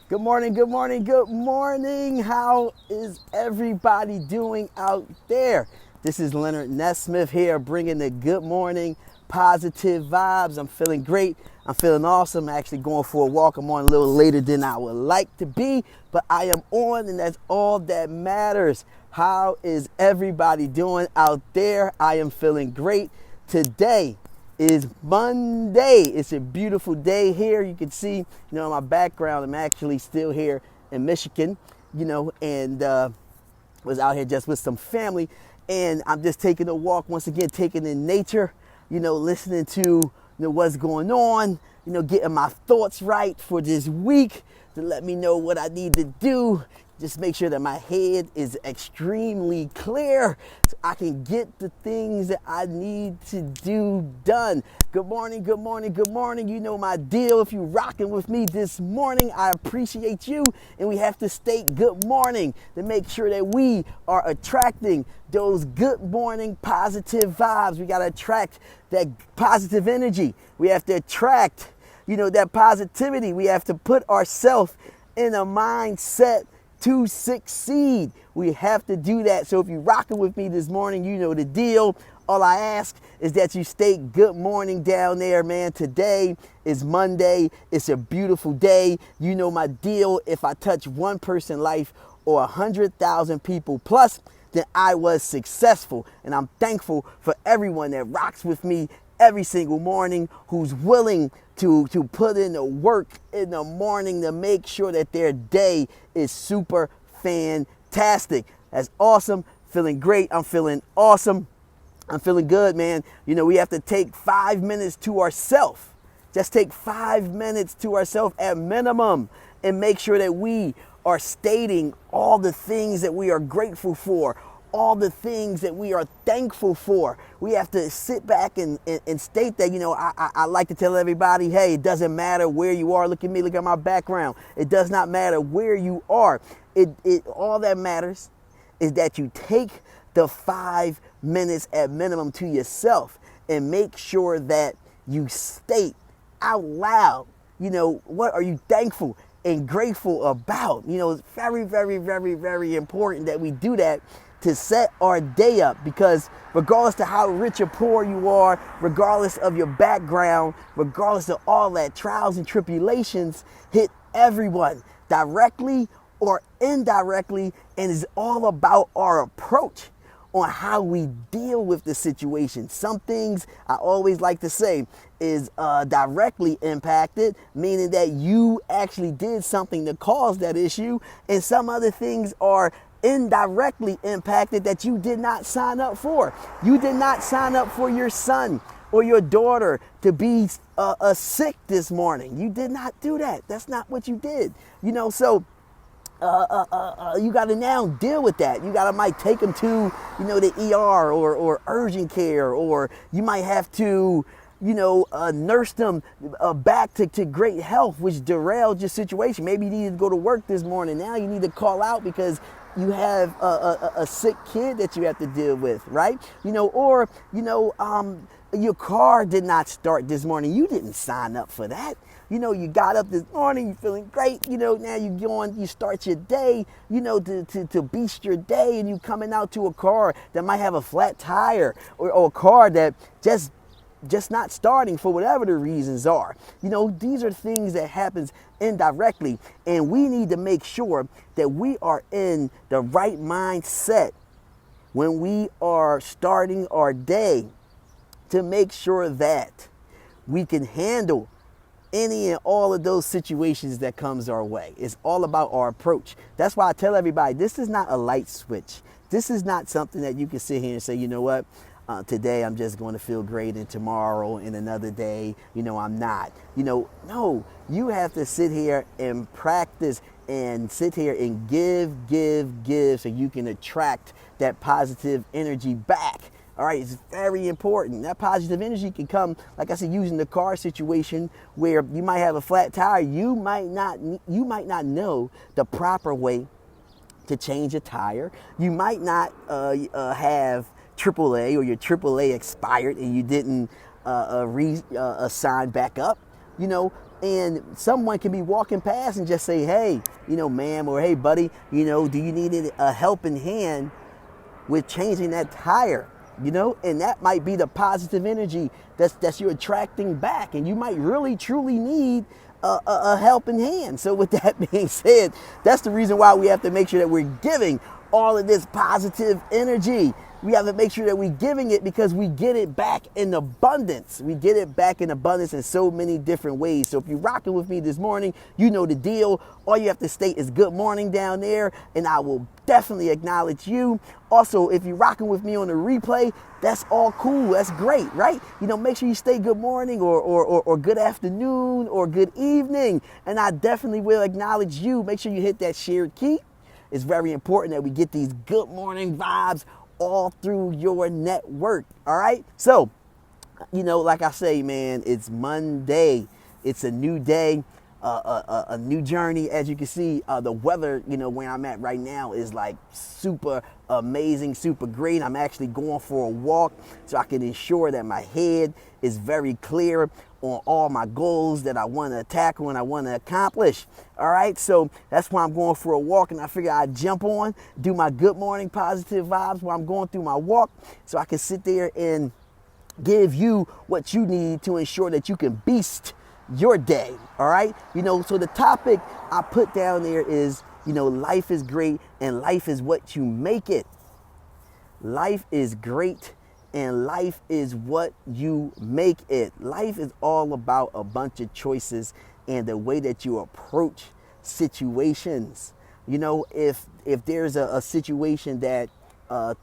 Good morning, good morning, good morning. How is everybody doing out there? This is Leonard Nesmith here bringing the good morning positive vibes. I'm feeling great. I'm feeling awesome. I'm actually going for a walk. I'm on a little later than I would like to be, but I am on and that's all that matters. How is everybody doing out there? I am feeling great. Today is Monday. It's a beautiful day here. You can see, in my background, I'm actually still here in Michigan, and was out here just with some family. And I'm just taking a walk, once again, taking in nature, listening to what's going on, getting my thoughts right for this week to let me know what I need to do. Just make sure that my head is extremely clear so I can get the things that I need to do done. Good morning, good morning, good morning. You know my deal. If you're rocking with me this morning, I appreciate you. And we have to state good morning to make sure that we are attracting those good morning positive vibes. We got to attract that positive energy. We have to attract, that positivity. We have to put ourselves in a mindset to succeed. We have to do that. So if you're rocking with me this morning, you know the deal. All I ask is that you state good morning down there, man. Today is Monday. It's a beautiful day. You know my deal. If I touch one person's life or 100,000 people plus, then I was successful. And I'm thankful for everyone that rocks with me every single morning, who's willing to put in the work in the morning to make sure that their day is super fantastic. That's awesome. Feeling great. I'm feeling awesome. I'm feeling good, man. We have to take 5 minutes to ourselves. Just take 5 minutes to ourselves at minimum and make sure that we are stating all the things that we are grateful for, all the things that we are thankful for. We have to sit back and state that, I like to tell everybody, hey, it doesn't matter where you are. Look at me, look at my background. It does not matter where you are. All that matters is that you take the 5 minutes at minimum to yourself and make sure that you state out loud, what are you thankful and grateful about? It's very, very, very, very important that we do that to set our day up, because regardless of how rich or poor you are, regardless of your background, regardless of all that, trials and tribulations hit everyone directly or indirectly, and it's all about our approach on how we deal with the situation. Some things I always like to say is directly impacted, meaning that you actually did something to cause that issue, and some other things are indirectly impacted that you did not sign up for. You did not sign up for your son or your daughter to be sick this morning. You did not do that. That's not what you did. So you got to now deal with that. You might take them to, the ER or urgent care, or you might have to, nurse them back to great health, which derailed your situation. Maybe you needed to go to work this morning. Now you need to call out because you have a sick kid that you have to deal with, right? Your car did not start this morning. You didn't sign up for that. You got up this morning, you're feeling great. Now you start your day, to beast your day, and you coming out to a car that might have a flat tire, or a car that just not starting for whatever the reasons are. These are things that happens indirectly, and we need to make sure that we are in the right mindset when we are starting our day to make sure that we can handle any and all of those situations that comes our way. It's all about our approach. That's why I tell everybody, this is not a light switch. This is not something that you can sit here and say, you know what, today I'm just going to feel great, and tomorrow and another day, I'm not. No, you have to sit here and practice and sit here and give so you can attract that positive energy back. All right, it's very important. That positive energy can come, like I said, using the car situation where you might have a flat tire. You might not know the proper way to change a tire. You might not have AAA, or your AAA expired and you didn't sign back up. and someone can be walking past and just say, hey, ma'am, or hey, buddy, do you need a helping hand with changing that tire? And that might be the positive energy that's you're attracting back, and you might really truly need a helping hand. So with that being said, that's the reason why we have to make sure that we're giving all of this positive energy. We have to make sure that we're giving it, because we get it back in abundance. We get it back in abundance in so many different ways. So if you're rocking with me this morning, you know the deal. All you have to state is good morning down there, and I will definitely acknowledge you. Also, if you're rocking with me on the replay, that's all cool. That's great, right? Make sure you stay good morning or good afternoon or good evening, and I definitely will acknowledge you. Make sure you hit that shared key. It's very important that we get these good morning vibes all through your network. All right. So, like I say, man, it's Monday. It's a new day, a new journey. As you can see, the weather, where I'm at right now is like super amazing, super great. I'm actually going for a walk so I can ensure that my head is very clear on all my goals that I want to tackle and I want to accomplish. All right, so that's why I'm going for a walk, and I figure I'd jump on, do my good morning positive vibes while I'm going through my walk, so I can sit there and give you what you need to ensure that you can beast your day. All right, so the topic I put down there is, life is great and life is what you make it. Life is great and life is what you make it. Life is all about a bunch of choices and the way that you approach situations. If there's a situation that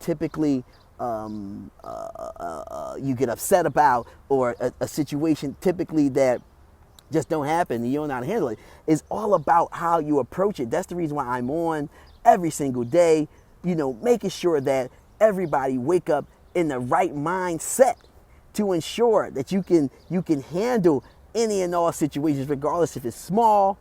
typically you get upset about, or a situation typically that just don't happen, you don't know how to handle it, it's all about how you approach it. That's the reason why I'm on every single day, making sure that everybody wake up in the right mindset to ensure that you can handle any and all situations, regardless if it's small,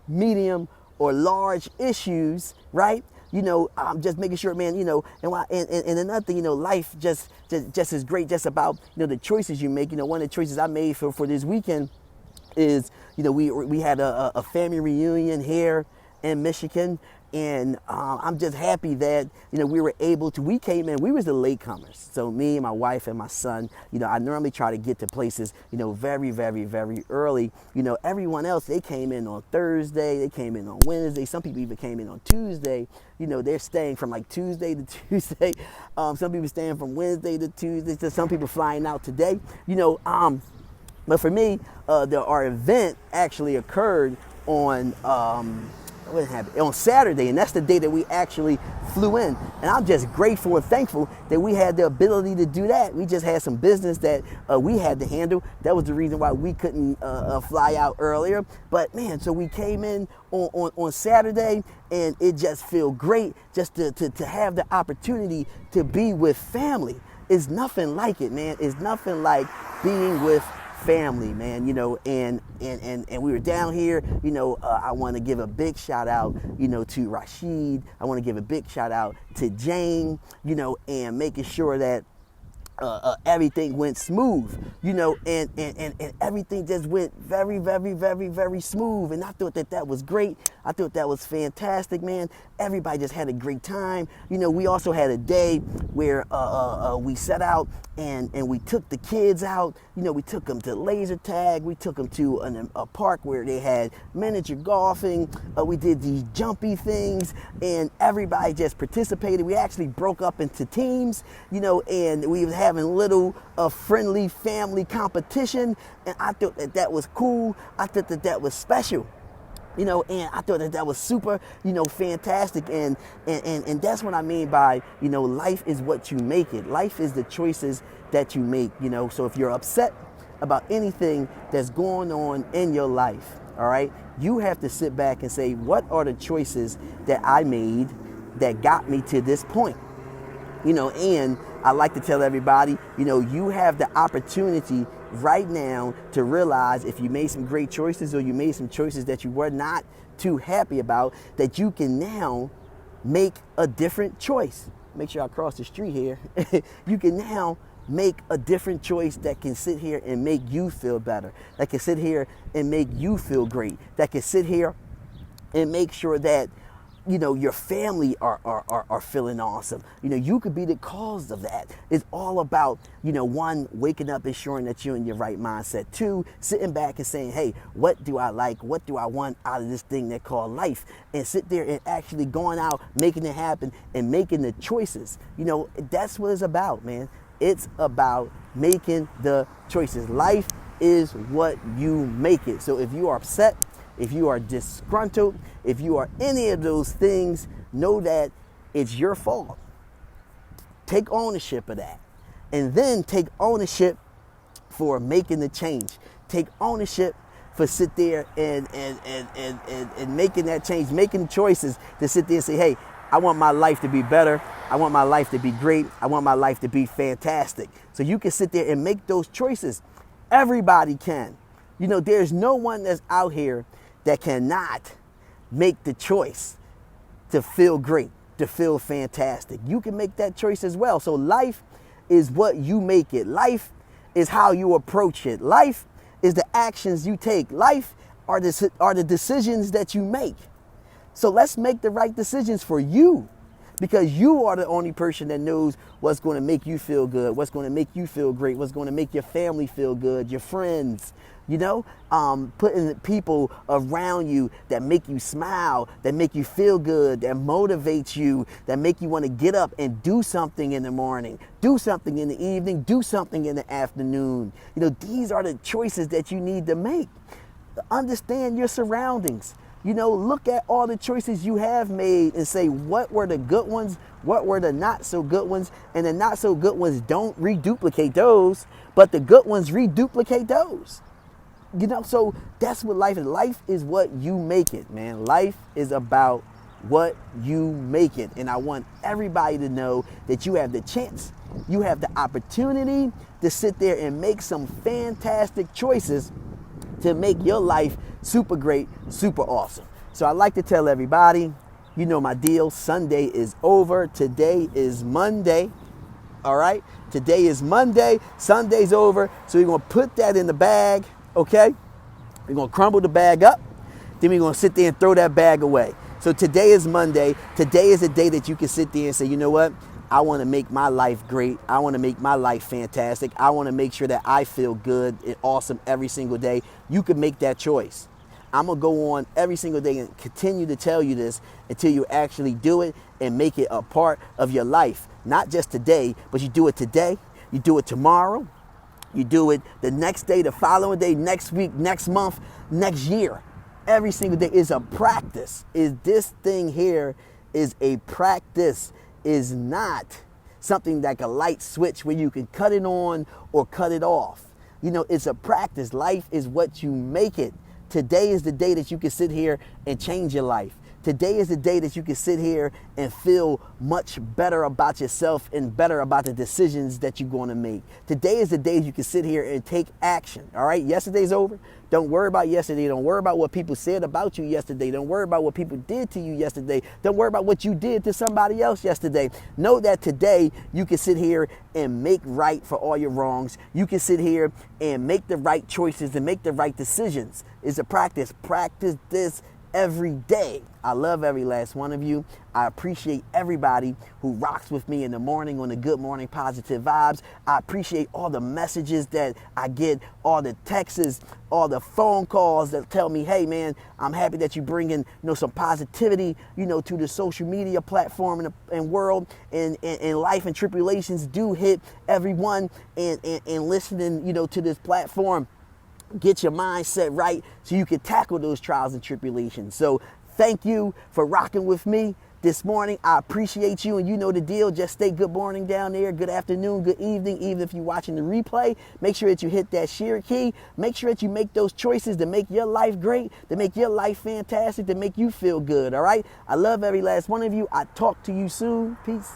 medium, or large issues, right? I'm just making sure, man, and another thing, life just is great, just about, the choices you make. One of the choices I made for this weekend is, we had a family reunion here in Michigan. And I'm just happy that, we were able to, we came in, we was the latecomers. So me, my wife, and my son, I normally try to get to places, very, very, very early. Everyone else, they came in on Thursday, they came in on Wednesday. Some people even came in on Tuesday. They're staying from like Tuesday to Tuesday. Some people staying from Wednesday to Tuesday. Some people flying out today, but for me, our event actually occurred on, on Saturday, and that's the day that we actually flew in. And I'm just grateful and thankful that we had the ability to do that. We just had some business that we had to handle. That was the reason why we couldn't fly out earlier. But man, so we came in on Saturday, and it just felt great just to have the opportunity to be with family. It's nothing like it, man. It's nothing like being with family, man, and we were down here, I want to give a big shout out, to Rashid. I want to give a big shout out to Jane, and making sure that everything went smooth, and everything just went very, very, very, very smooth. And I thought that was great. I thought that was fantastic, man. Everybody just had a great time. We also had a day where we set out and we took the kids out. We took them to laser tag. We took them to a park where they had miniature golfing. We did these jumpy things, and everybody just participated. We actually broke up into teams, and we was having little friendly family competition. And I thought that was cool. I thought that was special. And I thought that was super, fantastic. And that's what I mean by, life is what you make it. Life is the choices that you make, So if you're upset about anything that's going on in your life, all right, you have to sit back and say, what are the choices that I made that got me to this point? And I like to tell everybody, you have the opportunity right now to realize if you made some great choices or you made some choices that you were not too happy about, that you can now make a different choice. Make sure I cross the street here. You can now make a different choice that can sit here and make you feel better, that can sit here and make you feel great, that can sit here and make sure that, you know, your family are feeling awesome. You know, you could be the cause of that. It's all about, you know, one, waking up, ensuring that you're in your right mindset. Two, sitting back and saying, hey, what do I like? What do I want out of this thing that called life? And sit there and actually going out, making it happen and making the choices. You know, that's what it's about, man. It's about making the choices. Life is what you make it. So if you are upset, if you are disgruntled, if you are any of those things, know that it's your fault. Take ownership of that. And then take ownership for making the change. Take ownership for sit there and making that change, making choices to sit there and say, hey, I want my life to be better. I want my life to be great. I want my life to be fantastic. So you can sit there and make those choices. Everybody can. You know, there's no one that's out here that cannot make the choice to feel great, to feel fantastic. You can make that choice as well. So life is what you make it. Life is how you approach it. Life is the actions you take. Life are the decisions that you make. So let's make the right decisions for you, because you are the only person that knows what's going to make you feel good, what's going to make you feel great, what's going to make your family feel good, your friends, you know, putting people around you that make you smile, that make you feel good, that motivate you, that make you want to get up and do something in the morning, do something in the evening, do something in the afternoon. You know, these are the choices that you need to make. Understand your surroundings. You know, look at all the choices you have made and say, what were the good ones? What were the not so good ones? And the not so good ones, don't reduplicate those, but the good ones reduplicate those. You know, so that's what life is. Life is what you make it, man. Life is about what you make it. And I want everybody to know that you have the chance, you have the opportunity to sit there and make some fantastic choices to make your life super great, super awesome. So I like to tell everybody, you know my deal. Sunday is over. Today is Monday. All right. Today is Monday. Sunday's over. So we're going to put that in the bag. Okay. We're going to crumble the bag up. Then we're going to sit there and throw that bag away. So today is Monday. Today is a day that you can sit there and say, you know what? I want to make my life great. I want to make my life fantastic. I want to make sure that I feel good and awesome every single day. You can make that choice. I'm going to go on every single day and continue to tell you this until you actually do it and make it a part of your life. Not just today, but you do it today, you do it tomorrow, you do it the next day, the following day, next week, next month, next year. Every single day is a practice. Is this thing here is a practice, is not something like a light switch where you can cut it on or cut it off. You know, it's a practice. Life is what you make it. Today is the day that you can sit here and change your life. Today is the day that you can sit here and feel much better about yourself and better about the decisions that you're going to make. Today is the day you can sit here and take action. All right, yesterday's over. Don't worry about yesterday. Don't worry about what people said about you yesterday. Don't worry about what people did to you yesterday. Don't worry about what you did to somebody else yesterday. Know that today you can sit here and make right for all your wrongs. You can sit here and make the right choices and make the right decisions. It's a practice. Practice this every day. I love every last one of you. I appreciate everybody who rocks with me in the morning on the Good Morning Positive Vibes. I appreciate all the messages that I get, all the texts, all the phone calls that tell me, hey man, I'm happy that you bring in, some positivity, to the social media platform and world, and life and tribulations do hit everyone, and listening, to this platform. Get your mindset right so you can tackle those trials and tribulations. So thank you for rocking with me this morning. I appreciate you, and you know the deal. Just stay good morning down there, good afternoon, good evening, even if you're watching the replay. Make sure that you hit that share key. Make sure that you make those choices to make your life great, to make your life fantastic, to make you feel good, all right? I love every last one of you. I talk to you soon. Peace.